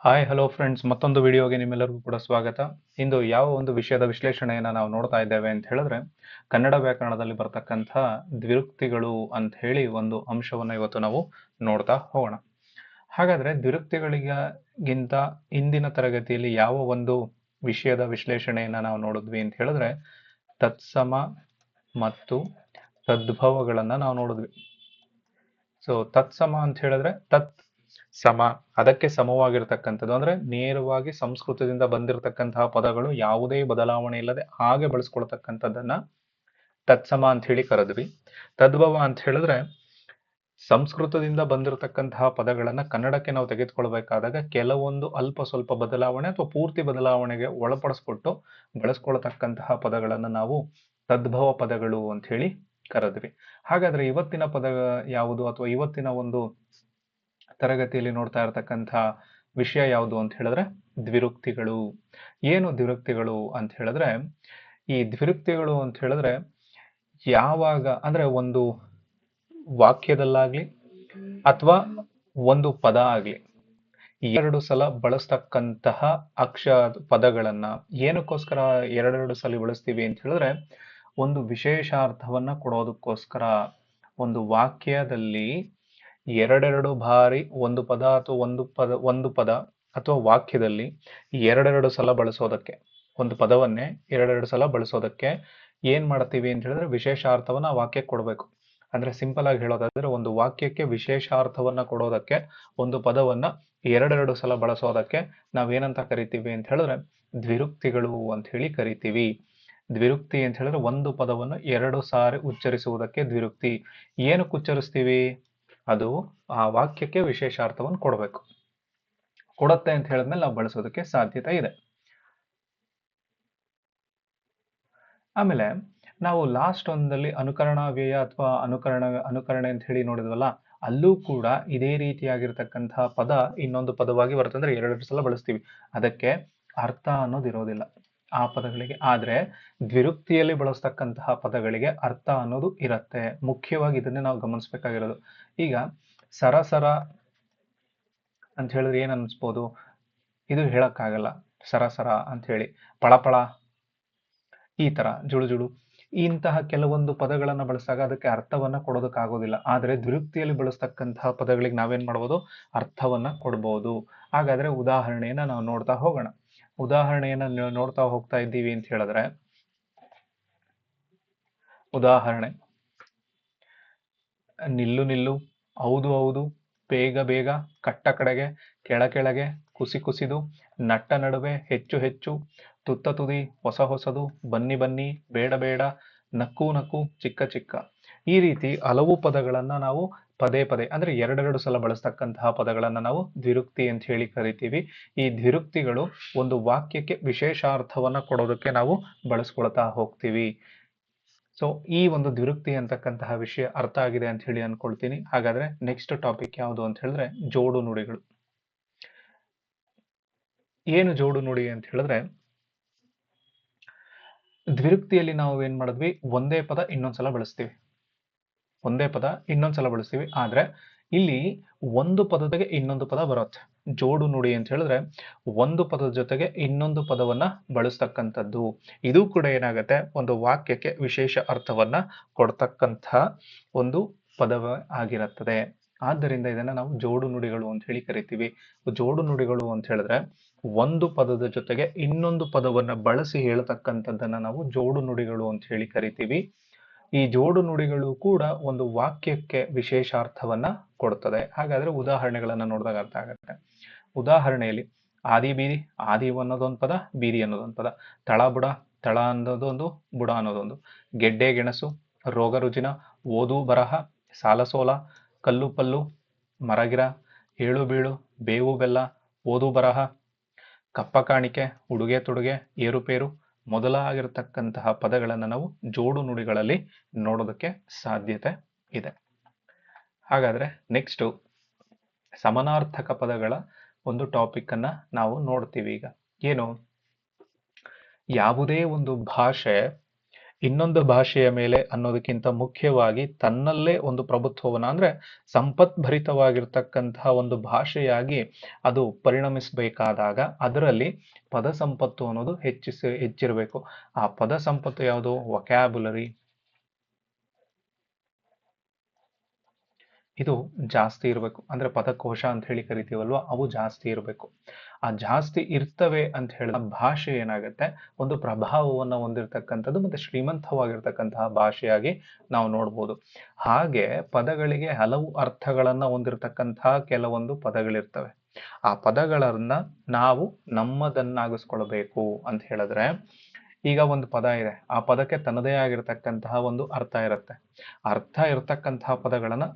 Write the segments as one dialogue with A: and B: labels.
A: Hi hello friends, ಮತ್ತೊಂದು ವಿಡಿಯೋಗೆ ನಿಮ್ಮೆಲ್ಲರಿಗೂ ಕೂಡ ಸ್ವಾಗತ. ಇಂದು ಯಾವ ಒಂದು ವಿಷಯದ ವಿಶ್ಲೇಷಣೆಯನ್ನು ನಾವು ನೋಡ್ತಾ ಇದ್ದೇವೆ ಅಂತ ಹೇಳಿದ್ರೆ, ಕನ್ನಡ ವ್ಯಾಕರಣದಲ್ಲಿ ಬರ್ತಕ್ಕಂಥ ದ್ವಿರುಕ್ತಿಗಳು ಅಂತ ಹೇಳಿ ಒಂದು ಅಂಶವನ್ನು ಇವತ್ತು ನಾವು ನೋಡ್ತಾ ಹೋಗೋಣ. ಹಾಗಾದ್ರೆ ದ್ವಿರುಕ್ತಿಗಳಿಗಿಂತ ಇಂದಿನ ತರಗತಿಯಲ್ಲಿ ಯಾವ ಒಂದು ವಿಷಯದ ವಿಶ್ಲೇಷಣೆಯನ್ನು ನಾವು ನೋಡಿದ್ವಿ ಅಂತ ಹೇಳಿದ್ರೆ, ತತ್ಸಮ ಮತ್ತು ತದ್ಭವಗಳನ್ನ ನಾವು ನೋಡಿದ್ವಿ. ಸೊ ತತ್ಸಮ ಅಂತ ಹೇಳಿದ್ರೆ ತತ್ ಸಮ, ಅದಕ್ಕೆ ಸಮವಾಗಿರ್ತಕ್ಕಂಥದ್ದು, ಅಂದ್ರೆ ನೇರವಾಗಿ ಸಂಸ್ಕೃತದಿಂದ ಬಂದಿರತಕ್ಕಂತಹ ಪದಗಳು ಯಾವುದೇ ಬದಲಾವಣೆ ಇಲ್ಲದೆ ಹಾಗೆ ಬಳಸ್ಕೊಳ್ತಕ್ಕಂಥದ್ದನ್ನ ತತ್ಸಮ ಅಂತ ಹೇಳಿ ಕರೆದ್ವಿ. ತದ್ಭವ ಅಂತ ಹೇಳಿದ್ರೆ ಸಂಸ್ಕೃತದಿಂದ ಬಂದಿರತಕ್ಕಂತಹ ಪದಗಳನ್ನ ಕನ್ನಡಕ್ಕೆ ನಾವು ತೆಗೆದುಕೊಳ್ಬೇಕಾದಾಗ ಕೆಲವೊಂದು ಅಲ್ಪ ಸ್ವಲ್ಪ ಬದಲಾವಣೆ ಅಥವಾ ಪೂರ್ತಿ ಬದಲಾವಣೆಗೆ ಒಳಪಡಿಸ್ಬಿಟ್ಟು ಬಳಸ್ಕೊಳ್ತಕ್ಕಂತಹ ಪದಗಳನ್ನ ನಾವು ತದ್ಭವ ಪದಗಳು ಅಂತ ಹೇಳಿ ಕರೆದ್ವಿ. ಹಾಗಾದ್ರೆ ಇವತ್ತಿನ ಪದ ಯಾವುದು, ಅಥವಾ ಇವತ್ತಿನ ಒಂದು ತರಗತಿಯಲ್ಲಿ ನೋಡ್ತಾ ಇರತಕ್ಕಂಥ ವಿಷಯ ಯಾವುದು ಅಂತ ಹೇಳಿದ್ರೆ ದ್ವಿರುಕ್ತಿಗಳು. ಏನು ದ್ವಿರುಕ್ತಿಗಳು ಅಂತ ಹೇಳಿದ್ರೆ, ಈ ದ್ವಿರುಕ್ತಿಗಳು ಅಂತ ಹೇಳಿದ್ರೆ ಯಾವಾಗ ಅಂದ್ರೆ ಒಂದು ವಾಕ್ಯದಲ್ಲಾಗ್ಲಿ ಅಥವಾ ಒಂದು ಪದ ಆಗ್ಲಿ ಎರಡು ಸಲ ಬಳಸ್ತಕ್ಕಂತಹ ಪದಗಳನ್ನ ಏನಕ್ಕೋಸ್ಕರ ಎರಡೆರಡು ಸಲ ಬಳಸ್ತೀವಿ ಅಂತ ಹೇಳಿದ್ರೆ, ಒಂದು ವಿಶೇಷಾರ್ಥವನ್ನ ಕೊಡೋದಕ್ಕೋಸ್ಕರ. ಒಂದು ವಾಕ್ಯದಲ್ಲಿ ಎರಡೆರಡು ಬಾರಿ ಒಂದು ಪದ ಅಥವಾ ಒಂದು ಪದ ಅಥವಾ ವಾಕ್ಯದಲ್ಲಿ ಎರಡೆರಡು ಸಲ ಬಳಸೋದಕ್ಕೆ, ಒಂದು ಪದವನ್ನೇ ಎರಡೆರಡು ಸಲ ಬಳಸೋದಕ್ಕೆ ಏನ್ ಮಾಡ್ತೀವಿ ಅಂತ ಹೇಳಿದ್ರೆ ವಿಶೇಷಾರ್ಥವನ್ನ ಆ ವಾಕ್ಯಕ್ಕೆ ಕೊಡಬೇಕು. ಅಂದ್ರೆ ಸಿಂಪಲ್ ಆಗಿ ಹೇಳೋದಾದ್ರೆ, ಒಂದು ವಾಕ್ಯಕ್ಕೆ ವಿಶೇಷಾರ್ಥವನ್ನ ಕೊಡೋದಕ್ಕೆ ಒಂದು ಪದವನ್ನ ಎರಡೆರಡು ಸಲ ಬಳಸೋದಕ್ಕೆ ನಾವೇನಂತ ಕರಿತೀವಿ ಅಂತ ಹೇಳಿದ್ರೆ ದ್ವಿರುಕ್ತಿಗಳು ಅಂತ ಹೇಳಿ ಕರಿತೀವಿ. ದ್ವಿರುಕ್ತಿ ಅಂತ ಹೇಳಿದ್ರೆ ಒಂದು ಪದವನ್ನು ಎರಡು ಸಾರಿ ಉಚ್ಚರಿಸುವುದಕ್ಕೆ ದ್ವಿರುಕ್ತಿ. ಏನಕ್ಕೆ ಉಚ್ಚರಿಸ್ತೀವಿ? ಅದು ಆ ವಾಕ್ಯಕ್ಕೆ ವಿಶೇಷಾರ್ಥವನ್ನು ಕೊಡಬೇಕು. ಕೊಡುತ್ತೆ ಅಂತ ಹೇಳಿದ್ಮೇಲೆ ನಾವು ಬಳಸೋದಕ್ಕೆ ಸಾಧ್ಯತೆ ಇದೆ. ಆಮೇಲೆ ನಾವು ಲಾಸ್ಟ್ ಒಂದಲ್ಲಿ ಅನುಕರಣಾ ವ್ಯಯ ಅಥವಾ ಅನುಕರಣೆ ಅಂತ ಹೇಳಿ ನೋಡಿದ್ವಲ್ಲ, ಅಲ್ಲೂ ಕೂಡ ಇದೇ ರೀತಿಯಾಗಿರ್ತಕ್ಕಂತಹ ಪದ ಇನ್ನೊಂದು ಪದವಾಗಿ ಬರುತ್ತೆ. ಅಂದ್ರೆ ಎರಡೆರಡು ಸಲ ಬಳಸ್ತೀವಿ, ಅದಕ್ಕೆ ಅರ್ಥ ಅನ್ನೋದು ಇರೋದಿಲ್ಲ ಆ ಪದಗಳಿಗೆ. ಆದ್ರೆ ದ್ವಿರುಕ್ತಿಯಲ್ಲಿ ಬಳಸ್ತಕ್ಕಂತಹ ಪದಗಳಿಗೆ ಅರ್ಥ ಅನ್ನೋದು ಇರತ್ತೆ. ಮುಖ್ಯವಾಗಿ ಇದನ್ನೇ ನಾವು ಗಮನಿಸ್ಬೇಕಾಗಿರೋದು. ಈಗ ಸರಸರ ಅಂತ ಹೇಳಿದ್ರೆ ಏನ್ ಅನ್ಸ್ಬೋದು? ಇದು ಹೇಳಕ್ಕಾಗಲ್ಲ ಸರಸರ ಅಂತ ಹೇಳಿ. ಪಳಪಳ, ಈ ತರ ಜುಳು ಜುಳು, ಇಂತಹ ಕೆಲವೊಂದು ಪದಗಳನ್ನ ಬಳಸಿದಾಗ ಅದಕ್ಕೆ ಅರ್ಥವನ್ನ ಕೊಡೋದಕ್ಕಾಗೋದಿಲ್ಲ. ಆದ್ರೆ ದ್ವಿರುಕ್ತಿಯಲ್ಲಿ ಬಳಸ್ತಕ್ಕಂತಹ ಪದಗಳಿಗೆ ನಾವೇನ್ ಮಾಡ್ಬೋದು? ಅರ್ಥವನ್ನ ಕೊಡ್ಬೋದು. ಹಾಗಾದ್ರೆ ಉದಾಹರಣೆಯನ್ನ ನಾವು ನೋಡ್ತಾ ಹೋಗೋಣ. ಉದಾಹರಣೆಯನ್ನ ನೋಡ್ತಾ ಹೋಗ್ತಾ ಇದ್ದೀವಿ ಅಂತ ಹೇಳಿದ್ರೆ, ಉದಾಹರಣೆ ನಿಲ್ಲು ನಿಲ್ಲು, ಹೌದು ಹೌದು, ಬೇಗ ಬೇಗ, ಕಟ್ಟ ಕಡೆಗೆ, ಕೆಳ ಕೆಳಗೆ, ಕುಸಿ ಕುಸಿದು, ನಟ್ಟ ನಡುವೆ, ಹೆಚ್ಚು ಹೆಚ್ಚು, ತುತ್ತ ತುದಿ, ಹೊಸ ಹೊಸದು, ಬನ್ನಿ ಬನ್ನಿ, ಬೇಡ ಬೇಡ, ನಕ್ಕು ನಕ್ಕು, ಚಿಕ್ಕ ಚಿಕ್ಕ. ಈ ರೀತಿ ಹಲವು ಪದಗಳನ್ನ ನಾವು ಪದೇ ಪದೇ ಅಂದ್ರೆ ಎರಡೆರಡು ಸಲ ಬಳಸ್ತಕ್ಕಂತಹ ಪದಗಳನ್ನ ನಾವು ದ್ವಿರುಕ್ತಿ ಅಂತ ಹೇಳಿ ಕರಿತೀವಿ. ಈ ದ್ವಿರುಕ್ತಿಗಳು ಒಂದು ವಾಕ್ಯಕ್ಕೆ ವಿಶೇಷಾರ್ಥವನ್ನ ಕೊಡೋದಕ್ಕೆ ನಾವು ಬಳಸ್ಕೊಳ್ತಾ ಹೋಗ್ತೀವಿ. ಸೊ ಈ ಒಂದು ದ್ವಿರುಕ್ತಿ ಅಂತಕ್ಕಂತಹ ವಿಷಯ ಅರ್ಥ ಆಗಿದೆ ಅಂತ ಹೇಳಿ ಅನ್ಕೊಳ್ತೀನಿ. ಹಾಗಾದ್ರೆ ನೆಕ್ಸ್ಟ್ ಟಾಪಿಕ್ ಯಾವುದು ಅಂತ ಹೇಳಿದ್ರೆ ಜೋಡು ನುಡಿಗಳು. ಏನು ಜೋಡು ನುಡಿ ಅಂತ ಹೇಳಿದ್ರೆ, ದ್ವಿರುಕ್ತಿಯಲ್ಲಿ ನಾವು ಏನ್ ಮಾಡಿದ್ವಿ? ಒಂದೇ ಪದ ಇನ್ನೊಂದ್ಸಲ ಬಳಸ್ತೀವಿ, ಒಂದೇ ಪದ ಇನ್ನೊಂದ್ಸಲ ಬಳಸ್ತೀವಿ. ಆದ್ರೆ ಇಲ್ಲಿ ಒಂದು ಪದದ ಇನ್ನೊಂದು ಪದ ಬರುತ್ತೆ. ಜೋಡು ನುಡಿ ಅಂತ ಹೇಳಿದ್ರೆ ಒಂದು ಪದದ ಜೊತೆಗೆ ಇನ್ನೊಂದು ಪದವನ್ನ ಬಳಸ್ತಕ್ಕಂಥದ್ದು. ಇದು ಕೂಡ ಏನಾಗುತ್ತೆ? ಒಂದು ವಾಕ್ಯಕ್ಕೆ ವಿಶೇಷ ಅರ್ಥವನ್ನ ಕೊಡ್ತಕ್ಕಂಥ ಒಂದು ಪದವ ಆಗಿರುತ್ತದೆ. ಆದ್ದರಿಂದ ಇದನ್ನ ನಾವು ಜೋಡು ನುಡಿಗಳು ಅಂತ ಹೇಳಿ ಕರಿತೀವಿ. ಜೋಡು ನುಡಿಗಳು ಅಂತ ಹೇಳಿದ್ರೆ ಒಂದು ಪದದ ಜೊತೆಗೆ ಇನ್ನೊಂದು ಪದವನ್ನ ಬಳಸಿ ಹೇಳ್ತಕ್ಕಂಥದ್ದನ್ನ ನಾವು ಜೋಡು ನುಡಿಗಳು ಅಂತ ಹೇಳಿ ಕರಿತೀವಿ. ಈ ಜೋಡು ನುಡಿಗಳು ಕೂಡ ಒಂದು ವಾಕ್ಯಕ್ಕೆ ವಿಶೇಷಾರ್ಥವನ್ನ ಕೊಡ್ತದೆ. ಹಾಗಾದ್ರೆ ಉದಾಹರಣೆಗಳನ್ನ ನೋಡಿದಾಗ ಅರ್ಥ ಆಗುತ್ತೆ. ಉದಾಹರಣೆಯಲ್ಲಿ ಆದಿ ಬೀದಿ, ಆದಿ ಅನ್ನೋದೊಂದು ಪದ, ಬೀದಿ ಅನ್ನೋದೊಂದು ಪದ. ತಳ ಬುಡ, ತಳ ಅನ್ನೋದೊಂದು, ಬುಡ ಅನ್ನೋದೊಂದು. ಗೆಡ್ಡೆ ಗೆಣಸು, ರೋಗ ರುಜಿನ, ಓದು ಬರಹ, ಸಾಲ ಸೋಲ, ಕಲ್ಲು ಪಲ್ಲು, ಮರಗಿರ, ಏಳು ಬೀಳು, ಬೇವು ಬೆಲ್ಲ, ಓದು ಬರಹ, ಕಪ್ಪ ಕಾಣಿಕೆ, ಉಡುಗೆ ತೊಡುಗೆ, ಏರುಪೇರು ಮೊದಲಾಗಿರ್ತಕ್ಕಂತಹ ಪದಗಳನ್ನು ನಾವು ಜೋಡು ನುಡಿಗಳಲ್ಲಿ ನೋಡೋದಕ್ಕೆ ಸಾಧ್ಯತೆ ಇದೆ. ಹಾಗಾದ್ರೆ ನೆಕ್ಸ್ಟ್ ಸಮಾನಾರ್ಥಕ ಪದಗಳ ಒಂದು ಟಾಪಿಕ್ ಅನ್ನ ನಾವು ನೋಡ್ತೀವಿ. ಈಗ ಏನು? ಯಾವುದೇ ಒಂದು ಭಾಷೆ ಇನ್ನೊಂದು ಭಾಷೆಯ ಮೇಲೆ ಅನ್ನೋದಕ್ಕಿಂತ ಮುಖ್ಯವಾಗಿ ತನ್ನಲ್ಲೇ ಒಂದು ಪ್ರಭುತ್ವವನ್ನ ಅಂದ್ರೆ ಸಂಪತ್ಭರಿತವಾಗಿರ್ತಕ್ಕಂತಹ ಒಂದು ಭಾಷೆಯಾಗಿ ಅದು ಪರಿಣಮಿಸಬೇಕಾದಾಗ ಅದರಲ್ಲಿ ಪದ ಸಂಪತ್ತು ಅನ್ನೋದು ಹೆಚ್ಚಿರಬೇಕು. ಆ ಪದ ಸಂಪತ್ತು ಯಾವುದು? ವೊಕ್ಯಾಬುಲರಿ, ಇದು ಜಾಸ್ತಿ ಇರಬೇಕು. ಅಂದ್ರೆ ಪದಕೋಶ ಅಂತ ಹೇಳಿ ಕರಿತೀವಲ್ವಾ, ಅವು ಜಾಸ್ತಿ ಇರಬೇಕು. ಆ ಜಾಸ್ತಿ ಇರ್ತವೆ ಅಂತ ಹೇಳಿದ ಭಾಷೆ ಏನಾಗುತ್ತೆ, ಒಂದು ಪ್ರಭಾವವನ್ನು ಹೊಂದಿರತಕ್ಕಂಥದ್ದು ಮತ್ತೆ ಶ್ರೀಮಂತವಾಗಿರ್ತಕ್ಕಂತಹ ಭಾಷೆಯಾಗಿ ನಾವು ನೋಡ್ಬೋದು. ಹಾಗೆ ಪದಗಳಿಗೆ ಹಲವು ಅರ್ಥಗಳನ್ನ ಹೊಂದಿರತಕ್ಕಂತಹ ಕೆಲವೊಂದು ಪದಗಳಿರ್ತವೆ. ಆ ಪದಗಳನ್ನ ನಾವು ನಮ್ಮದನ್ನಾಗಿಸ್ಕೊಳ್ಬೇಕು ಅಂತ ಹೇಳಿದ್ರೆ, ಈಗ ಒಂದು ಪದ ಇದೆ, ಆ ಪದಕ್ಕೆ ತನ್ನದೇ ಆಗಿರತಕ್ಕಂತಹ ಒಂದು ಅರ್ಥ ಇರುತ್ತೆ. ಅರ್ಥ ಇರತಕ್ಕಂತಹ ಪದಗಳನ್ನ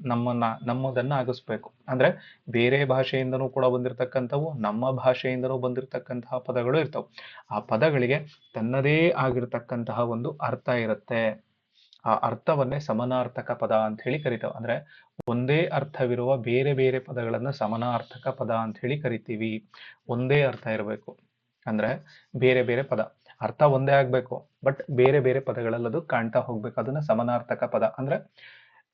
A: ನಮ್ಮದನ್ನ ಆಗಿಸ್ಬೇಕು. ಅಂದ್ರೆ ಬೇರೆ ಭಾಷೆಯಿಂದನೂ ಕೂಡ ಬಂದಿರತಕ್ಕಂಥವು, ನಮ್ಮ ಭಾಷೆಯಿಂದನೂ ಬಂದಿರತಕ್ಕಂತಹ ಪದಗಳು ಇರ್ತವೆ. ಆ ಪದಗಳಿಗೆ ತನ್ನದೇ ಆಗಿರತಕ್ಕಂತಹ ಒಂದು ಅರ್ಥ ಇರುತ್ತೆ. ಆ ಅರ್ಥವನ್ನೇ ಸಮಾನಾರ್ಥಕ ಪದ ಅಂತ ಹೇಳಿ ಕರಿತಾವೆ. ಅಂದ್ರೆ ಒಂದೇ ಅರ್ಥವಿರುವ ಬೇರೆ ಬೇರೆ ಪದಗಳನ್ನ ಸಮಾನಾರ್ಥಕ ಪದ ಅಂತ ಹೇಳಿ ಕರಿತೀವಿ. ಒಂದೇ ಅರ್ಥ ಇರಬೇಕು, ಅಂದ್ರೆ ಬೇರೆ ಬೇರೆ ಪದ, ಅರ್ಥ ಒಂದೇ ಆಗ್ಬೇಕು, ಬಟ್ ಬೇರೆ ಬೇರೆ ಪದಗಳಲ್ಲಿ ಅದು ಕಾಣ್ತಾ ಹೋಗ್ಬೇಕು. ಅದನ್ನ ಸಮಾನಾರ್ಥಕ ಪದ ಅಂದ್ರೆ,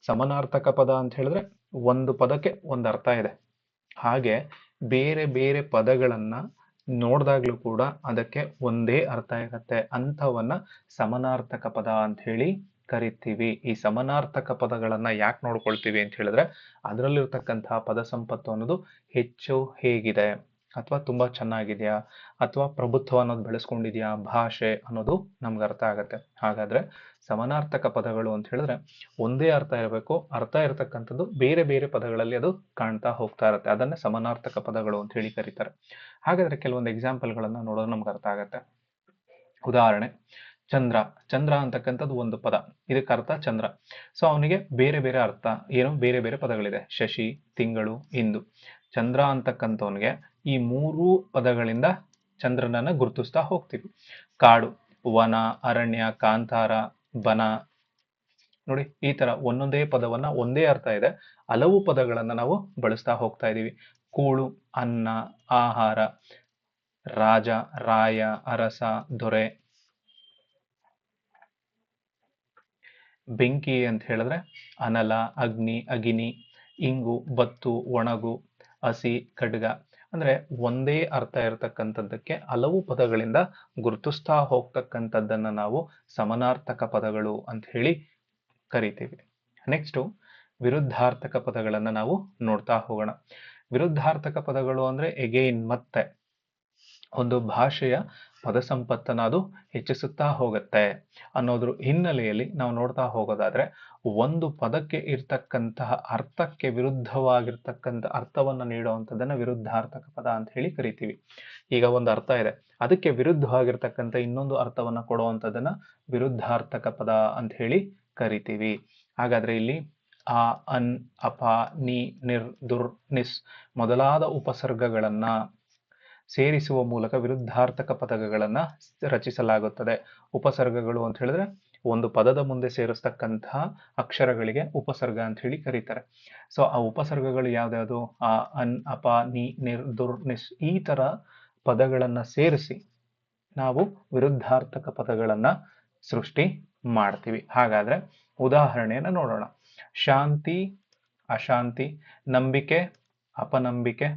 A: ಸಮಾನಾರ್ಥಕ ಪದ ಅಂತ ಹೇಳಿದ್ರೆ ಒಂದು ಪದಕ್ಕೆ ಒಂದು ಅರ್ಥ ಇದೆ. ಹಾಗೆ ಬೇರೆ ಬೇರೆ ಪದಗಳನ್ನ ನೋಡಿದಾಗ್ಲೂ ಕೂಡ ಅದಕ್ಕೆ ಒಂದೇ ಅರ್ಥ ಇರುತ್ತೆ. ಅಂಥವನ್ನ ಸಮಾನಾರ್ಥಕ ಪದ ಅಂತ ಹೇಳಿ ಕರಿತೀವಿ. ಈ ಸಮಾನಾರ್ಥಕ ಪದಗಳನ್ನ ಯಾಕೆ ನೋಡ್ಕೊಳ್ತೀವಿ ಅಂತ ಹೇಳಿದ್ರೆ, ಅದರಲ್ಲಿರ್ತಕ್ಕಂತಹ ಪದ ಸಂಪತ್ತು ಅನ್ನೋದು ಹೆಚ್ಚು ಹೇಗಿದೆ, ಅಥವಾ ತುಂಬಾ ಚೆನ್ನಾಗಿದೆಯಾ, ಅಥವಾ ಪ್ರಭುತ್ವ ಅನ್ನೋದು ಬೆಳೆಸ್ಕೊಂಡಿದ್ಯಾ ಭಾಷೆ ಅನ್ನೋದು ನಮ್ಗೆ ಅರ್ಥ ಆಗತ್ತೆ. ಹಾಗಾದ್ರೆ ಸಮಾನಾರ್ಥಕ ಪದಗಳು ಅಂತ ಹೇಳಿದ್ರೆ ಒಂದೇ ಅರ್ಥ ಇರಬೇಕು, ಅರ್ಥ ಇರತಕ್ಕಂಥದ್ದು ಬೇರೆ ಬೇರೆ ಪದಗಳಲ್ಲಿ ಅದು ಕಾಣ್ತಾ ಹೋಗ್ತಾ ಇರುತ್ತೆ. ಅದನ್ನೇ ಸಮಾನಾರ್ಥಕ ಪದಗಳು ಅಂತ ಹೇಳಿ ಕರೀತಾರೆ. ಹಾಗಾದ್ರೆ ಕೆಲವೊಂದು ಎಕ್ಸಾಂಪಲ್ಗಳನ್ನ ನೋಡೋದು ನಮ್ಗೆ ಅರ್ಥ ಆಗತ್ತೆ. ಉದಾಹರಣೆ, ಚಂದ್ರ. ಚಂದ್ರ ಅಂತಕ್ಕಂಥದ್ದು ಒಂದು ಪದ, ಇದಕ್ಕೆ ಅರ್ಥ ಚಂದ್ರ. ಸೊ ಅವನಿಗೆ ಬೇರೆ ಬೇರೆ ಅರ್ಥ ಏನು, ಬೇರೆ ಬೇರೆ ಪದಗಳಿದೆ. ಶಶಿ, ತಿಂಗಳು, ಇಂದು. ಚಂದ್ರ ಅಂತಕ್ಕಂಥವನಿಗೆ ಈ ಮೂರು ಪದಗಳಿಂದ ಚಂದ್ರನನ್ನ ಗುರುತಿಸ್ತಾ ಹೋಗ್ತೀವಿ. ಕಾಡು, ವನ, ಅರಣ್ಯ, ಕಾಂತಾರ, ಬನ. ನೋಡಿ, ಈ ತರ ಒಂದೊಂದೇ ಪದವನ್ನ, ಒಂದೇ ಅರ್ಥ ಇದೆ, ಹಲವು ಪದಗಳನ್ನ ನಾವು ಬಳಸ್ತಾ ಹೋಗ್ತಾ ಇದೀವಿ. ಕೂಳು, ಅನ್ನ, ಆಹಾರ, ರಾಜ, ರಾಯ, ಅರಸ, ದೊರೆ. ಬೆಂಕಿ ಅಂತ ಹೇಳಿದ್ರೆ ಅನಲ, ಅಗ್ನಿ, ಅಗಿನಿ. ಇಂಗು, ಬತ್ತು, ಒಣಗು, ಹಸಿ, ಖಡ್ಗ. ಅಂದ್ರೆ ಒಂದೇ ಅರ್ಥ ಇರತಕ್ಕಂಥದ್ದಕ್ಕೆ ಹಲವು ಪದಗಳಿಂದ ಗುರುತಿಸ್ತಾ ಹೋಗ್ತಕ್ಕಂಥದ್ದನ್ನ ನಾವು ಸಮಾನಾರ್ಥಕ ಪದಗಳು ಅಂತ ಹೇಳಿ ಕರಿತೀವಿ. ನೆಕ್ಸ್ಟ್, ವಿರುದ್ಧಾರ್ಥಕ ಪದಗಳನ್ನ ನಾವು ನೋಡ್ತಾ ಹೋಗೋಣ. ವಿರುದ್ಧಾರ್ಥಕ ಪದಗಳು ಅಂದ್ರೆ ಎಗೈನ್ ಮತ್ತೆ ಒಂದು ಭಾಷೆಯ ಪದ ಸಂಪತ್ತನ್ನ ಅದು ಹೆಚ್ಚಿಸುತ್ತಾ ಹೋಗುತ್ತೆ ಅನ್ನೋದ್ರ ಹಿನ್ನೆಲೆಯಲ್ಲಿ ನಾವು ನೋಡ್ತಾ ಹೋಗೋದಾದ್ರೆ, ಒಂದು ಪದಕ್ಕೆ ಇರ್ತಕ್ಕಂತಹ ಅರ್ಥಕ್ಕೆ ವಿರುದ್ಧವಾಗಿರ್ತಕ್ಕಂಥ ಅರ್ಥವನ್ನ ನೀಡುವಂಥದ್ದನ್ನ ವಿರುದ್ಧಾರ್ಥಕ ಪದ ಅಂತ ಹೇಳಿ ಕರಿತೀವಿ. ಈಗ ಒಂದು ಅರ್ಥ ಇದೆ, ಅದಕ್ಕೆ ವಿರುದ್ಧವಾಗಿರ್ತಕ್ಕಂಥ ಇನ್ನೊಂದು ಅರ್ಥವನ್ನ ಕೊಡುವಂಥದ್ದನ್ನ ವಿರುದ್ಧಾರ್ಥಕ ಪದ ಅಂತ ಹೇಳಿ ಕರಿತೀವಿ. ಹಾಗಾದ್ರೆ ಇಲ್ಲಿ ಆ, ಅನ್, ಅಪ, ನಿ, ನಿರ್, ದುರ್, ನಿಸ್ ಮೊದಲಾದ ಉಪಸರ್ಗಗಳನ್ನ ಸೇರಿಸುವ ಮೂಲಕ ವಿರುದ್ಧಾರ್ಥಕ ಪದಗಳನ್ನ ರಚಿಸಲಾಗುತ್ತದೆ. ಉಪಸರ್ಗಗಳು ಅಂತ ಹೇಳಿದ್ರೆ ಒಂದು ಪದದ ಮುಂದೆ ಸೇರಿಸ್ತಕ್ಕಂತಹ ಅಕ್ಷರಗಳಿಗೆ ಉಪಸರ್ಗ ಅಂತ ಹೇಳಿ ಕರೀತಾರೆ. ಸೊ ಆ ಉಪಸರ್ಗಗಳು ಯಾವ್ದಾವುದು? ಆ, ಅನ್, ಅಪ, ನಿ, ನಿರ್, ದುರ್, ನಿಸ್ ಈ ತರ ಪದಗಳನ್ನ ಸೇರಿಸಿ ನಾವು ವಿರುದ್ಧಾರ್ಥಕ ಪದಗಳನ್ನ ಸೃಷ್ಟಿ ಮಾಡ್ತೀವಿ. ಹಾಗಾದ್ರೆ ಉದಾಹರಣೆಯನ್ನ ನೋಡೋಣ. ಶಾಂತಿ, ಅಶಾಂತಿ. ನಂಬಿಕೆ, ಅಪನಂಬಿಕೆ.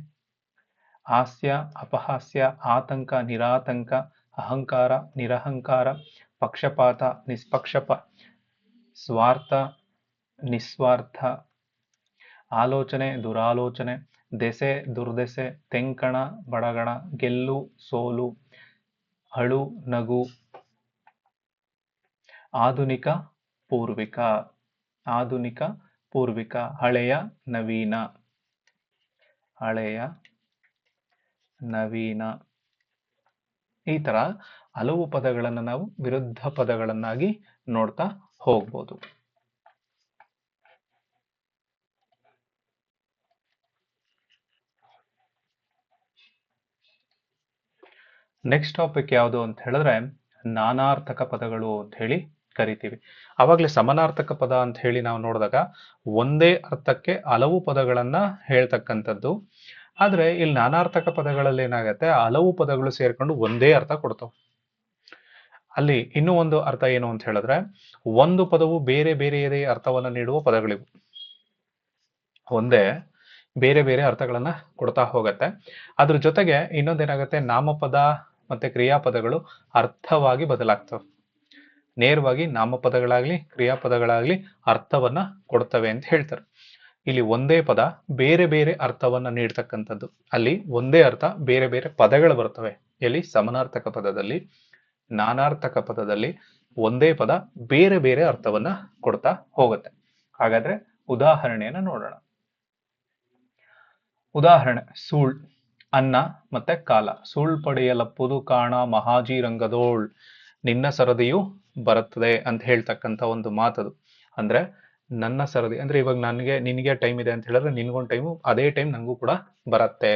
A: ಹಾಸ್ಯ, ಅಪಹಾಸ್ಯ. ಆತಂಕ, ನಿರಾತಂಕ. ಅಹಂಕಾರ, ನಿರಹಂಕಾರ. ಪಕ್ಷಪಾತ, ನಿಷ್ಪಕ್ಷಪಾತ. ಸ್ವಾರ್ಥ, ನಿಸ್ವಾರ್ಥ. ಆಲೋಚನೆ, ದುರಾಲೋಚನೆ. ದೆಸೆ, ದುರ್ದೆಸೆ. ತೆಂಕಣ, ಬಡಗಣ. ಗೆಲ್ಲು, ಸೋಲು. ಅಳು, ನಗು. ಆಧುನಿಕ, ಪೂರ್ವಿಕ. ಆಧುನಿಕ, ಪೂರ್ವಿಕ. ಹಳೆಯ, ನವೀನ. ಹಳೆಯ, ನವೀನ. ಈ ತರ ಹಲವು ಪದಗಳನ್ನ ನಾವು ವಿರುದ್ಧ ಪದಗಳನ್ನಾಗಿ ನೋಡ್ತಾ ಹೋಗ್ಬೋದು. ನೆಕ್ಸ್ಟ್ ಟಾಪಿಕ್ ಯಾವುದು ಅಂತ ಹೇಳಿದ್ರೆ ನಾನಾರ್ಥಕ ಪದಗಳು ಅಂತ ಹೇಳಿ ಕರಿತೀವಿ. ಅವಾಗಲೇ ಸಮಾನಾರ್ಥಕ ಪದ ಅಂತ ಹೇಳಿ ನಾವು ನೋಡಿದಾಗ ಒಂದೇ ಅರ್ಥಕ್ಕೆ ಹಲವು ಪದಗಳನ್ನ ಹೇಳ್ತಕ್ಕಂಥದ್ದು. ಆದ್ರೆ ಇಲ್ಲಿ ನಾನಾರ್ಥಕ ಪದಗಳಲ್ಲಿ ಏನಾಗತ್ತೆ, ಹಲವು ಪದಗಳು ಸೇರ್ಕೊಂಡು ಒಂದೇ ಅರ್ಥ ಕೊಡ್ತಾವೆ. ಅಲ್ಲಿ ಇನ್ನೂ ಒಂದು ಅರ್ಥ ಏನು ಅಂತ ಹೇಳಿದ್ರೆ, ಒಂದು ಪದವು ಬೇರೆ ಬೇರೆಯದೇ ಅರ್ಥವನ್ನ ನೀಡುವ ಪದಗಳಿವು. ಒಂದೇ ಬೇರೆ ಬೇರೆ ಅರ್ಥಗಳನ್ನ ಕೊಡ್ತಾ ಹೋಗತ್ತೆ. ಅದ್ರ ಜೊತೆಗೆ ಇನ್ನೊಂದೇನಾಗುತ್ತೆ, ನಾಮಪದ ಮತ್ತೆ ಕ್ರಿಯಾಪದಗಳು ಅರ್ಥವಾಗಿ ಬದಲಾಗ್ತವೆ. ನೇರವಾಗಿ ನಾಮಪದಗಳಾಗ್ಲಿ ಕ್ರಿಯಾಪದಗಳಾಗ್ಲಿ ಅರ್ಥವನ್ನ ಕೊಡ್ತವೆ ಅಂತ ಹೇಳ್ತಾರೆ. ಇಲ್ಲಿ ಒಂದೇ ಪದ ಬೇರೆ ಬೇರೆ ಅರ್ಥವನ್ನ ನೀಡ್ತಕ್ಕಂಥದ್ದು. ಅಲ್ಲಿ ಒಂದೇ ಅರ್ಥ ಬೇರೆ ಬೇರೆ ಪದಗಳು ಬರ್ತವೆ. ಎಲ್ಲಿ? ಸಮನಾರ್ಥಕ ಪದದಲ್ಲಿ, ನಾನಾರ್ಥಕ ಪದದಲ್ಲಿ ಒಂದೇ ಪದ ಬೇರೆ ಬೇರೆ ಅರ್ಥವನ್ನ ಕೊಡ್ತಾ ಹೋಗುತ್ತೆ. ಹಾಗಾದ್ರೆ ಉದಾಹರಣೆಯನ್ನ ನೋಡೋಣ. ಉದಾಹರಣೆ: ಸೂಳ್ ಅನ್ನ ಮತ್ತೆ ಕಾಲ. ಸೂಳ್ ಪಡೆಯಲಪ್ಪುದು ಕಾಣ ಮಹಾಜಿ ರಂಗದೋಳ್, ನಿನ್ನ ಸರದಿಯು ಬರುತ್ತದೆ ಅಂತ ಹೇಳ್ತಕ್ಕಂಥ ಒಂದು ಮಾತದು. ಅಂದ್ರೆ ನನ್ನ ಸರದಿ ಅಂದ್ರೆ ಇವಾಗ ನಿನಗೆ ಟೈಮ್ ಇದೆ ಅಂತ ಹೇಳಿದ್ರೆ ನಿನ್ಗೊಂದು ಟೈಮು ಅದೇ ಟೈಮ್ ನನಗೂ ಕೂಡ ಬರತ್ತೆ.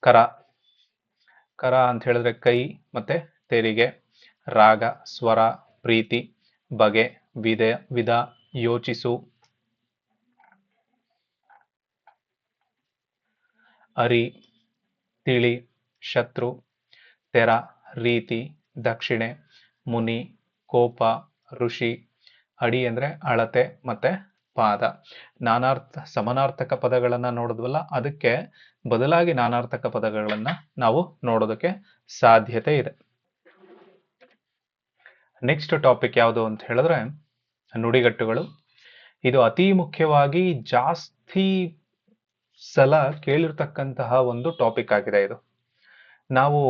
A: ಕರ, ಕರ ಅಂತ ಹೇಳಿದ್ರೆ ಕೈ ಮತ್ತೆ ತೆರಿಗೆ. ರಾಗ, ಸ್ವರ, ಪ್ರೀತಿ, ಬಗೆ, ವಿಧ, ಯೋಚಿಸು. ಅರಿ, ತಿಳಿ, ಶತ್ರು. ತೆರ, ರೀತಿ, ದಕ್ಷಿಣೆ. ಮುನಿ, ಕೋಪ, ಋಷಿ. ಅಡಿ ಅಂದ್ರೆ ಅಳತೆ ಮತ್ತೆ ಪಾದ. ಸಮನಾರ್ಥಕ ಪದಗಳನ್ನ ನೋಡಿದ್ವಲ್ಲ, ಅದಕ್ಕೆ ಬದಲಾಗಿ ನಾನಾರ್ಥಕ ಪದಗಳನ್ನ ನಾವು ನೋಡೋದಕ್ಕೆ ಸಾಧ್ಯತೆ ಇದೆ. ನೆಕ್ಸ್ಟ್ ಟಾಪಿಕ್ ಯಾವುದು ಅಂತ ಹೇಳಿದ್ರೆ ನುಡಿಗಟ್ಟುಗಳು. ಇದು ಅತಿ ಮುಖ್ಯವಾಗಿ ಜಾಸ್ತಿ ಸಲ ಕೇಳಿರ್ತಕ್ಕಂತಹ ಒಂದು ಟಾಪಿಕ್ ಆಗಿದೆ. ಇದು ನಾವು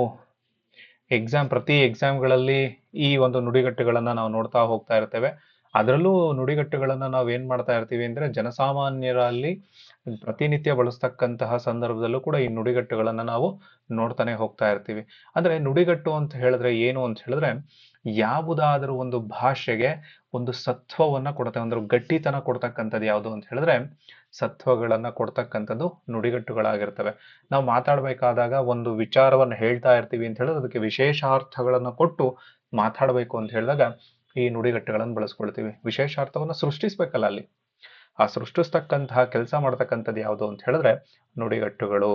A: ಪ್ರತಿ ಎಕ್ಸಾಮ್ಗಳಲ್ಲಿ ಈ ಒಂದು ನುಡಿಗಟ್ಟುಗಳನ್ನ ನಾವು ನೋಡ್ತಾ ಹೋಗ್ತಾ ಇರ್ತೇವೆ. ಅದರಲ್ಲೂ ನುಡಿಗಟ್ಟುಗಳನ್ನ ನಾವು ಏನ್ ಮಾಡ್ತಾ ಇರ್ತೀವಿ ಅಂದ್ರೆ, ಜನಸಾಮಾನ್ಯರಲ್ಲಿ ಪ್ರತಿನಿತ್ಯ ಬಳಸ್ತಕ್ಕಂತಹ ಸಂದರ್ಭದಲ್ಲೂ ಕೂಡ ಈ ನುಡಿಗಟ್ಟುಗಳನ್ನ ನಾವು ನೋಡ್ತಾನೆ ಹೋಗ್ತಾ ಇರ್ತೀವಿ. ಅಂದ್ರೆ ನುಡಿಗಟ್ಟು ಅಂತ ಹೇಳಿದ್ರೆ ಏನು ಅಂತ ಹೇಳಿದ್ರೆ, ಯಾವುದಾದ್ರೂ ಒಂದು ಭಾಷೆಗೆ ಒಂದು ಸತ್ವವನ್ನ ಕೊಡುತ್ತೆ, ಒಂದು ಗಟ್ಟಿತನ ಕೊಡ್ತಕ್ಕಂಥದ್ದು ಯಾವುದು ಅಂತ ಹೇಳಿದ್ರೆ ಸತ್ವಗಳನ್ನ ಕೊಡ್ತಕ್ಕಂಥದ್ದು ನುಡಿಗಟ್ಟುಗಳಾಗಿರ್ತವೆ. ನಾವು ಮಾತಾಡ್ಬೇಕಾದಾಗ ಒಂದು ವಿಚಾರವನ್ನ ಹೇಳ್ತಾ ಇರ್ತೀವಿ ಅಂತ ಹೇಳಿದ್ರೆ ಅದಕ್ಕೆ ವಿಶೇಷಾರ್ಥಗಳನ್ನ ಕೊಟ್ಟು ಮಾತಾಡ್ಬೇಕು ಅಂತ ಹೇಳಿದಾಗ ಈ ನುಡಿಗಟ್ಟುಗಳನ್ನು ಬಳಸ್ಕೊಳ್ತೀವಿ. ವಿಶೇಷಾರ್ಥವನ್ನ ಸೃಷ್ಟಿಸ್ಬೇಕಲ್ಲ ಅಲ್ಲಿ. ಆ ಸೃಷ್ಟಿಸ್ತಕ್ಕಂತಹ ಕೆಲಸ ಮಾಡ್ತಕ್ಕಂಥದ್ದು ಯಾವುದು ಅಂತ ಹೇಳಿದ್ರೆ ನುಡಿಗಟ್ಟುಗಳು.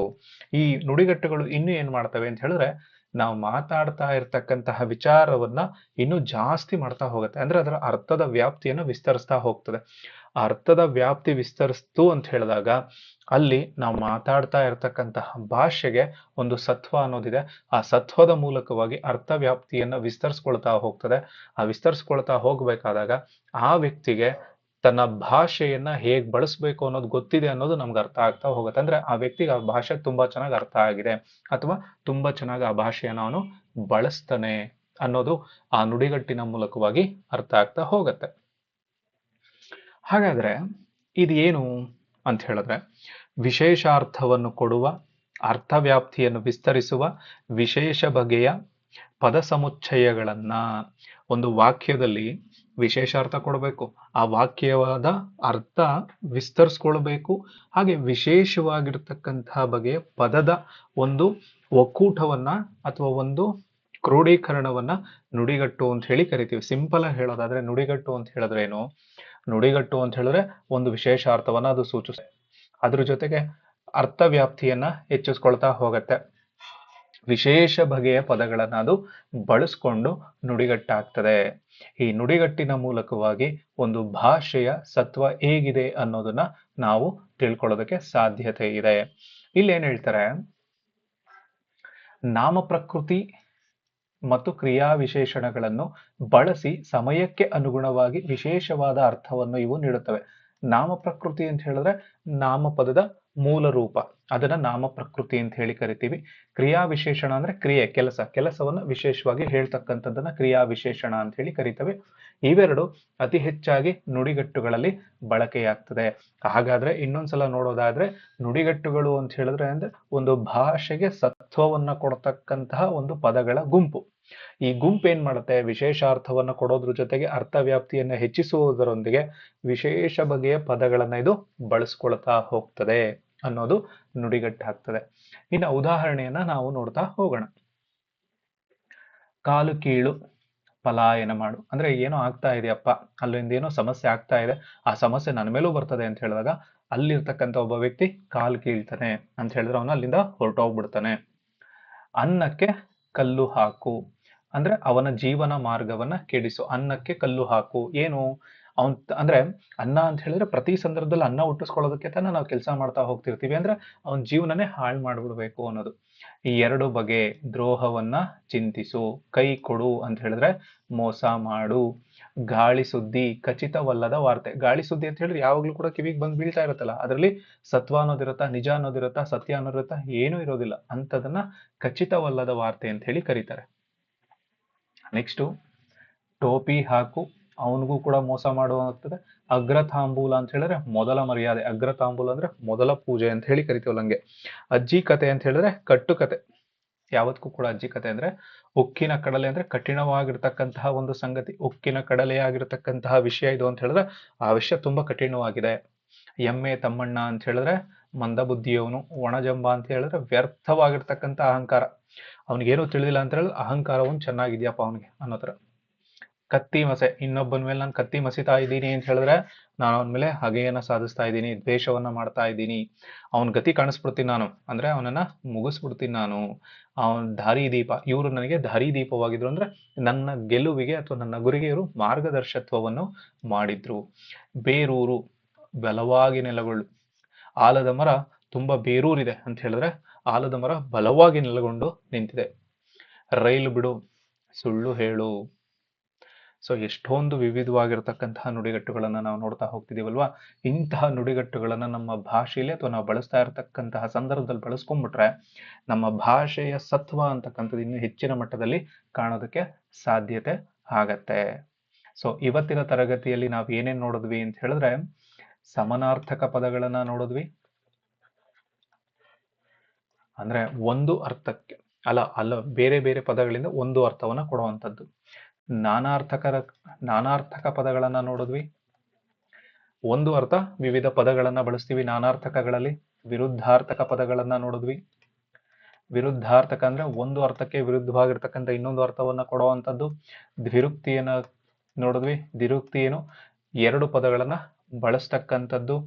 A: ಈ ನುಡಿಗಟ್ಟುಗಳು ಇನ್ನೂ ಏನ್ ಮಾಡ್ತವೆ ಅಂತ ಹೇಳಿದ್ರೆ, ನಾವು ಮಾತಾಡ್ತಾ ಇರ್ತಕ್ಕಂತಹ ವಿಚಾರವನ್ನ ಇನ್ನೂ ಜಾಸ್ತಿ ಮಾಡ್ತಾ ಹೋಗುತ್ತೆ. ಅಂದ್ರೆ ಅದರ ಅರ್ಥದ ವ್ಯಾಪ್ತಿಯನ್ನು ವಿಸ್ತರಿಸ್ತಾ ಹೋಗ್ತದೆ. ಆ ಅರ್ಥದ ವ್ಯಾಪ್ತಿ ವಿಸ್ತರಿಸ್ತು ಅಂತ ಹೇಳಿದಾಗ ಅಲ್ಲಿ ನಾವು ಮಾತಾಡ್ತಾ ಇರ್ತಕ್ಕಂತಹ ಭಾಷೆಗೆ ಒಂದು ಸತ್ವ ಅನ್ನೋದಿದೆ. ಆ ಸತ್ವದ ಮೂಲಕವಾಗಿ ಅರ್ಥ ವ್ಯಾಪ್ತಿಯನ್ನ ವಿಸ್ತರಿಸ್ಕೊಳ್ತಾ ಹೋಗ್ತದೆ. ಆ ವಿಸ್ತರಿಸ್ಕೊಳ್ತಾ ಹೋಗ್ಬೇಕಾದಾಗ ಆ ವ್ಯಕ್ತಿಗೆ ತನ್ನ ಭಾಷೆಯನ್ನ ಹೇಗ್ ಬಳಸ್ಬೇಕು ಅನ್ನೋದು ಗೊತ್ತಿದೆ ಅನ್ನೋದು ನಮ್ಗೆ ಅರ್ಥ ಆಗ್ತಾ ಹೋಗುತ್ತೆ. ಅಂದ್ರೆ ಆ ವ್ಯಕ್ತಿಗೆ ಆ ಭಾಷೆ ತುಂಬಾ ಚೆನ್ನಾಗಿ ಅರ್ಥ ಆಗಿದೆ, ಅಥವಾ ತುಂಬಾ ಚೆನ್ನಾಗಿ ಆ ಭಾಷೆಯನ್ನು ಅವನು ಬಳಸ್ತಾನೆ ಅನ್ನೋದು ಆ ನುಡಿಗಟ್ಟಿನ ಮೂಲಕವಾಗಿ ಅರ್ಥ ಆಗ್ತಾ ಹೋಗುತ್ತೆ. ಹಾಗಾದ್ರೆ ಇದು ಏನು ಅಂತ ಹೇಳಿದ್ರೆ, ವಿಶೇಷಾರ್ಥವನ್ನು ಕೊಡುವ, ಅರ್ಥವ್ಯಾಪ್ತಿಯನ್ನು ವಿಸ್ತರಿಸುವ, ವಿಶೇಷ ಬಗೆಯ ಪದ ಸಮುಚ್ಚಯಗಳನ್ನ ಒಂದು ವಾಕ್ಯದಲ್ಲಿ ವಿಶೇಷಾರ್ಥ ಕೊಡಬೇಕು, ಆ ವಾಕ್ಯವಾದ ಅರ್ಥ ವಿಸ್ತರಿಸ್ಕೊಳ್ಬೇಕು, ಹಾಗೆ ವಿಶೇಷವಾಗಿರ್ತಕ್ಕಂತಹ ಬಗೆಯ ಪದದ ಒಂದು ಒಕ್ಕೂಟವನ್ನ ಅಥವಾ ಒಂದು ಕ್ರೋಢೀಕರಣವನ್ನ ನುಡಿಗಟ್ಟು ಅಂತ ಹೇಳಿ ಕರಿತೀವಿ. ಸಿಂಪಲ್ ಆಗಿ ಹೇಳೋದಾದ್ರೆ ನುಡಿಗಟ್ಟು ಅಂತ ಹೇಳಿದ್ರೆ ಏನು? ನುಡಿಗಟ್ಟು ಅಂತ ಹೇಳಿದ್ರೆ ಒಂದು ವಿಶೇಷ ಅರ್ಥವನ್ನ ಅದು ಸೂಚಿಸುತ್ತೆ. ಅದ್ರ ಜೊತೆಗೆ ಅರ್ಥವ್ಯಾಪ್ತಿಯನ್ನ ಹೆಚ್ಚಿಸ್ಕೊಳ್ತಾ ಹೋಗತ್ತೆ. ವಿಶೇಷ ಬಗೆಯ ಪದಗಳನ್ನ ಅದು ಬಳಸ್ಕೊಂಡು ನುಡಿಗಟ್ಟಾಗ್ತದೆ. ಈ ನುಡಿಗಟ್ಟಿನ ಮೂಲಕವಾಗಿ ಒಂದು ಭಾಷೆಯ ಸತ್ವ ಹೇಗಿದೆ ಅನ್ನೋದನ್ನ ನಾವು ತಿಳ್ಕೊಳ್ಳೋದಕ್ಕೆ ಸಾಧ್ಯತೆ ಇದೆ. ಇಲ್ಲಿ ಏನ್ ಹೇಳ್ತಾರೆ, ನಾಮ ಪ್ರಕೃತಿ ಮತ್ತು ಕ್ರಿಯಾ ವಿಶೇಷಣಗಳನ್ನು ಬಳಸಿ ಸಮಯಕ್ಕೆ ಅನುಗುಣವಾಗಿ ವಿಶೇಷವಾದ ಅರ್ಥವನ್ನು ಇವು ನೀಡುತ್ತವೆ. ನಾಮ ಪ್ರಕೃತಿ ಅಂತ ಹೇಳಿದ್ರೆ ನಾಮಪದದ ಮೂಲ ರೂಪ, ಅದನ್ನ ನಾಮ ಪ್ರಕೃತಿ ಅಂತ ಹೇಳಿ ಕರಿತೀವಿ. ಕ್ರಿಯಾ ವಿಶೇಷಣ ಅಂದ್ರೆ ಕ್ರಿಯೆ, ಕೆಲಸವನ್ನ ವಿಶೇಷವಾಗಿ ಹೇಳ್ತಕ್ಕಂಥದ್ದನ್ನ ಕ್ರಿಯಾ ವಿಶೇಷಣ ಅಂತ ಹೇಳಿ ಕರಿತೇವೆ. ಇವೆರಡು ಅತಿ ಹೆಚ್ಚಾಗಿ ನುಡಿಗಟ್ಟುಗಳಲ್ಲಿ ಬಳಕೆಯಾಗ್ತದೆ. ಹಾಗಾದ್ರೆ ಇನ್ನೊಂದ್ಸಲ ನೋಡೋದಾದ್ರೆ ನುಡಿಗಟ್ಟುಗಳು ಅಂತ ಹೇಳಿದ್ರೆ ಅಂದ್ರೆ ಒಂದು ಭಾಷೆಗೆ ಸತ್ವವನ್ನ ಕೊಡ್ತಕ್ಕಂತಹ ಒಂದು ಪದಗಳ ಗುಂಪು. ಈ ಗುಂಪು ಏನ್ ಮಾಡುತ್ತೆ, ವಿಶೇಷಾರ್ಥವನ್ನ ಕೊಡೋದ್ರ ಜೊತೆಗೆ ಅರ್ಥವ್ಯಾಪ್ತಿಯನ್ನ ಹೆಚ್ಚಿಸುವುದರೊಂದಿಗೆ ವಿಶೇಷ ಬಗೆಯ ಪದಗಳನ್ನ ಇದು ಬಳಸ್ಕೊಳ್ತಾ ಹೋಗ್ತದೆ ಅನ್ನೋದು ನುಡಿಗಟ್ಟಾಗ್ತದೆ. ಇನ್ನು ಉದಾಹರಣೆಯನ್ನ ನಾವು ನೋಡ್ತಾ ಹೋಗೋಣ. ಕಾಲು ಕೀಳು, ಪಲಾಯನ ಮಾಡು. ಅಂದ್ರೆ ಏನೋ ಆಗ್ತಾ ಇದೆಯಪ್ಪ, ಅಲ್ಲಿಂದ ಏನೋ ಸಮಸ್ಯೆ ಆಗ್ತಾ ಇದೆ, ಆ ಸಮಸ್ಯೆ ನನ್ನ ಮೇಲೂ ಬರ್ತದೆ ಅಂತ ಹೇಳಿದಾಗ ಅಲ್ಲಿರ್ತಕ್ಕಂಥ ಒಬ್ಬ ವ್ಯಕ್ತಿ ಕಾಲು ಕೀಳ್ತಾನೆ ಅಂತ ಹೇಳಿದ್ರೆ ಅವನು ಅಲ್ಲಿಂದ ಹೊರಟೋಗ್ಬಿಡ್ತಾನೆ. ಅನ್ನಕ್ಕೆ ಕಲ್ಲು ಹಾಕು, ಅಂದ್ರೆ ಅವನ ಜೀವನ ಮಾರ್ಗವನ್ನ ಕೆಡಿಸು, ಅನ್ನಕ್ಕೆ ಕಲ್ಲು ಹಾಕು. ಏನು ಅವನ್ ಅಂದ್ರೆ ಅನ್ನ ಅಂತ ಹೇಳಿದ್ರೆ ಪ್ರತಿ ಸಂದರ್ಭದಲ್ಲಿ ಅನ್ನ ಹುಟ್ಟಿಸ್ಕೊಳ್ಳೋದಕ್ಕೆ ತಾನೇ ನಾವು ಕೆಲಸ ಮಾಡ್ತಾ ಹೋಗ್ತಿರ್ತೀವಿ. ಅಂದ್ರೆ ಅವನ ಜೀವನನೇ ಹಾಳು ಮಾಡ್ಬಿಡ್ಬೇಕು ಅನ್ನೋದು. ಈ ಎರಡು ಬಗೆ ದ್ರೋಹವನ್ನ ಚಿಂತಿಸು, ಕೈ ಕೊಡು ಅಂತ ಹೇಳಿದ್ರೆ ಮೋಸ ಮಾಡು, ಗಾಳಿ ಸುದ್ದಿ ಖಚಿತವಲ್ಲದ ವಾರ್ತೆ. ಗಾಳಿ ಸುದ್ದಿ ಅಂತ ಹೇಳಿದ್ರೆ ಯಾವಾಗ್ಲೂ ಕೂಡ ಕಿವಿಗೆ ಬಂದು ಬೀಳ್ತಾ ಇರುತ್ತಲ್ಲ, ಅದರಲ್ಲಿ ಸತ್ವ ಅನ್ನೋದಿರುತ್ತಾ, ನಿಜ ಅನ್ನೋದಿರುತ್ತಾ, ಸತ್ಯ ಅನ್ನೋದಿರುತ್ತಾ, ಏನೂ ಇರೋದಿಲ್ಲ. ಅಂಥದನ್ನ ಖಚಿತವಲ್ಲದ ವಾರ್ತೆ ಅಂತ ಹೇಳಿ ಕರೀತಾರೆ. ನೆಕ್ಸ್ಟು ಟೋಪಿ ಹಾಕು, ಅವನಿಗೂ ಕೂಡ ಮೋಸ ಮಾಡುವಂಥದ್ದು. ಅಗ್ರತಾಂಬೂಲ ಅಂತ ಹೇಳಿದ್ರೆ ಮೊದಲ ಮರ್ಯಾದೆ. ಅಗ್ರತಾಂಬೂಲ ಅಂದ್ರೆ ಮೊದಲ ಪೂಜೆ ಅಂತ ಹೇಳಿ ಕರಿತೀವಲ್ಲ ಹಂಗೆ. ಅಜ್ಜಿ ಕತೆ ಅಂತ ಹೇಳಿದ್ರೆ ಕಟ್ಟು ಕತೆ. ಯಾವತ್ತೂ ಕೂಡ ಅಜ್ಜಿ ಕತೆ ಅಂದ್ರೆ ಉಕ್ಕಿನ ಕಡಲೆ ಅಂದ್ರೆ ಕಠಿಣವಾಗಿರ್ತಕ್ಕಂತಹ ಒಂದು ಸಂಗತಿ. ಉಕ್ಕಿನ ಕಡಲೆಯಾಗಿರ್ತಕ್ಕಂತಹ ವಿಷಯ ಇದು ಅಂತ ಹೇಳಿದ್ರೆ ಆ ವಿಷಯ ತುಂಬಾ ಕಠಿಣವಾಗಿದೆ. ಎಮ್ಮೆ ತಮ್ಮಣ್ಣ ಅಂತ ಹೇಳಿದ್ರೆ ಮಂದ ಬುದ್ಧಿಯವನು. ಒಣಜಂಬ ಅಂತ ಹೇಳಿದ್ರೆ ವ್ಯರ್ಥವಾಗಿರ್ತಕ್ಕಂಥ ಅಹಂಕಾರ. ಅವನಿಗೇನು ತಿಳಿದಿಲ್ಲ ಅಂತ ಹೇಳಿದ್ರೆ ಅಹಂಕಾರವನ್ನು ಚೆನ್ನಾಗಿದ್ಯಪ್ಪ ಅವನಿಗೆ ಅನ್ನೋ ಥರ. ಕತ್ತಿ ಮಸೆ, ಇನ್ನೊಬ್ಬನ ಮೇಲೆ ನಾನು ಕತ್ತಿ ಮಸಿತಾ ಇದ್ದೀನಿ ಅಂತ ಹೇಳಿದ್ರೆ ನಾನು ಅವನ ಮೇಲೆ ಹಗೆಯನ್ನ ಸಾಧಿಸ್ತಾ ಇದ್ದೀನಿ, ದ್ವೇಷವನ್ನ ಮಾಡ್ತಾ ಇದ್ದೀನಿ, ಅವನ ಗತಿ ಕಾಣಿಸ್ಬಿಡ್ತೀನಿ ನಾನು, ಅಂದ್ರೆ ಅವನನ್ನ ಮುಗಿಸ್ಬಿಡ್ತೀನಿ ನಾನು. ಅವನ ದಾರಿ ದೀಪ, ಇವರು ನನಗೆ ದಾರಿ ದೀಪವಾಗಿದ್ರು. ಅಂದ್ರೆ ನನ್ನ ಗೆಲುವಿಗೆ ಅಥವಾ ನನ್ನ ಗುರಿಗೆ ಇವರು ಮಾರ್ಗದರ್ಶತ್ವವನ್ನು ಮಾಡಿದ್ರು. ಬೇರೂರು, ಬಲವಾಗಿ ನೆಲೆಗೊಳ್ಳು. ಆಲದ ಮರ ತುಂಬಾ ಬೇರೂರಿದೆ ಅಂತ ಹೇಳಿದ್ರೆ ಆಲದ ಮರ ಬಲವಾಗಿ ನೆಲೆಗೊಂಡು ನಿಂತಿದೆ. ರೈಲು ಬಿಡು, ಸುಳ್ಳು ಹೇಳು. ಸೊ ಎಷ್ಟೊಂದು ವಿವಿಧವಾಗಿರ್ತಕ್ಕಂತಹ ನುಡಿಗಟ್ಟುಗಳನ್ನ ನಾವು ನೋಡ್ತಾ ಹೋಗ್ತಿದೀವಲ್ವಾ. ಇಂತಹ ನುಡಿಗಟ್ಟುಗಳನ್ನ ನಮ್ಮ ಭಾಷೆಯಲ್ಲಿ ಅಥವಾ ನಾವು ಬಳಸ್ತಾ ಇರತಕ್ಕಂತಹ ಸಂದರ್ಭದಲ್ಲಿ ಬಳಸ್ಕೊಂಡ್ಬಿಟ್ರೆ ನಮ್ಮ ಭಾಷೆಯ ಸತ್ವ ಅಂತಕ್ಕಂಥದ್ದು ಇನ್ನು ಹೆಚ್ಚಿನ ಮಟ್ಟದಲ್ಲಿ ಕಾಣೋದಕ್ಕೆ ಸಾಧ್ಯತೆ ಆಗತ್ತೆ. ಸೊ ಇವತ್ತಿನ ತರಗತಿಯಲ್ಲಿ ನಾವು ಏನೇನ್ ನೋಡಿದ್ವಿ ಅಂತ ಹೇಳಿದ್ರೆ ಸಮಾನಾರ್ಥಕ ಪದಗಳನ್ನ ನೋಡಿದ್ವಿ. ಅಂದ್ರೆ ಒಂದು ಅರ್ಥಕ್ಕೆ ಅಲ್ಲ ಬೇರೆ ಬೇರೆ ಪದಗಳಿಂದ ಒಂದು ಅರ್ಥವನ್ನ ಕೊಡುವಂಥದ್ದು. ನಾನಾರ್ಥಕ ಪದಗಳನ್ನ ನೋಡಿದ್ವಿ. ಒಂದು ಅರ್ಥ ವಿವಿಧ ಪದಗಳನ್ನ ಬಳಸ್ತೀವಿ ನಾನಾರ್ಥಕಗಳಲ್ಲಿ. ವಿರುದ್ಧಾರ್ಥಕ ಪದಗಳನ್ನ ನೋಡಿದ್ವಿ. ವಿರುದ್ಧಾರ್ಥಕ ಅಂದ್ರೆ ಒಂದು ಅರ್ಥಕ್ಕೆ ವಿರುದ್ಧವಾಗಿರ್ತಕ್ಕಂಥ ಇನ್ನೊಂದು ಅರ್ಥವನ್ನ ಕೊಡುವಂಥದ್ದು. ದ್ವಿರುಕ್ತಿಯನ್ನ ನೋಡಿದ್ವಿ. ದ್ವಿರುಕ್ತಿ ಏನು, ಎರಡು ಪದಗಳನ್ನ ಬಳಸ್ತಕ್ಕಂಥದ್ದು.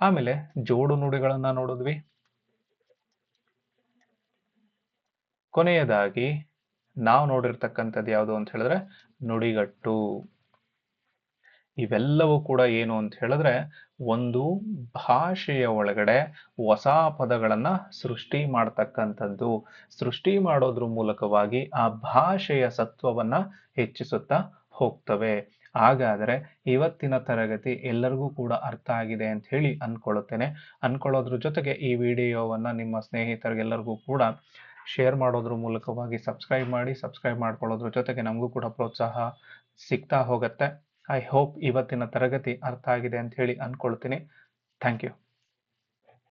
A: ಆಮೇಲೆ ಜೋಡು ನುಡಿಗಳನ್ನ ನೋಡಿದ್ವಿ. ಕೊನೆಯದಾಗಿ ನಾವು ನೋಡಿರ್ತಕ್ಕಂಥದ್ದು ಯಾವುದು ಅಂತ ಹೇಳಿದ್ರೆ ನುಡಿಗಟ್ಟು. ಇವೆಲ್ಲವೂ ಕೂಡ ಏನು ಅಂತ ಹೇಳಿದ್ರೆ ಒಂದು ಭಾಷೆಯ ಒಳಗಡೆ ಹೊಸ ಪದಗಳನ್ನ ಸೃಷ್ಟಿ ಮಾಡ್ತಕ್ಕಂಥದ್ದು. ಸೃಷ್ಟಿ ಮಾಡೋದ್ರ ಮೂಲಕವಾಗಿ ಆ ಭಾಷೆಯ ಸತ್ವವನ್ನ ಹೆಚ್ಚಿಸುತ್ತಾ ಹೋಗ್ತವೆ. ಹಾಗಾದ್ರೆ ಇವತ್ತಿನ ತರಗತಿ ಎಲ್ಲರಿಗೂ ಕೂಡ ಅರ್ಥ ಆಗಿದೆ ಅಂತ ಹೇಳಿ ಅನ್ಕೊಳ್ಳುತ್ತೇನೆ. ಅನ್ಕೊಳ್ಳೋದ್ರ ಜೊತೆಗೆ ಈ ವಿಡಿಯೋವನ್ನ ನಿಮ್ಮ ಸ್ನೇಹಿತರಿಗೆಲ್ಲರಿಗೂ ಕೂಡ ಶೇರ್ ಮಾಡೋದ್ರ ಮೂಲಕವಾಗಿ ಸಬ್ಸ್ಕ್ರೈಬ್ ಮಾಡಿ. ಸಬ್ಸ್ಕ್ರೈಬ್ ಮಾಡ್ಕೊಳ್ಳೋದ್ರ ಜೊತೆಗೆ ನಮಗೂ ಕೂಡ ಪ್ರೋತ್ಸಾಹ ಸಿಗ್ತಾ ಹೋಗುತ್ತೆ. ಐ ಹೋಪ್ ಇವತ್ತಿನ ತರಗತಿ ಅರ್ಥ ಆಗಿದೆ ಅಂತ ಹೇಳಿ ಅನ್ಕೊಳ್ತೀನಿ. Thank you.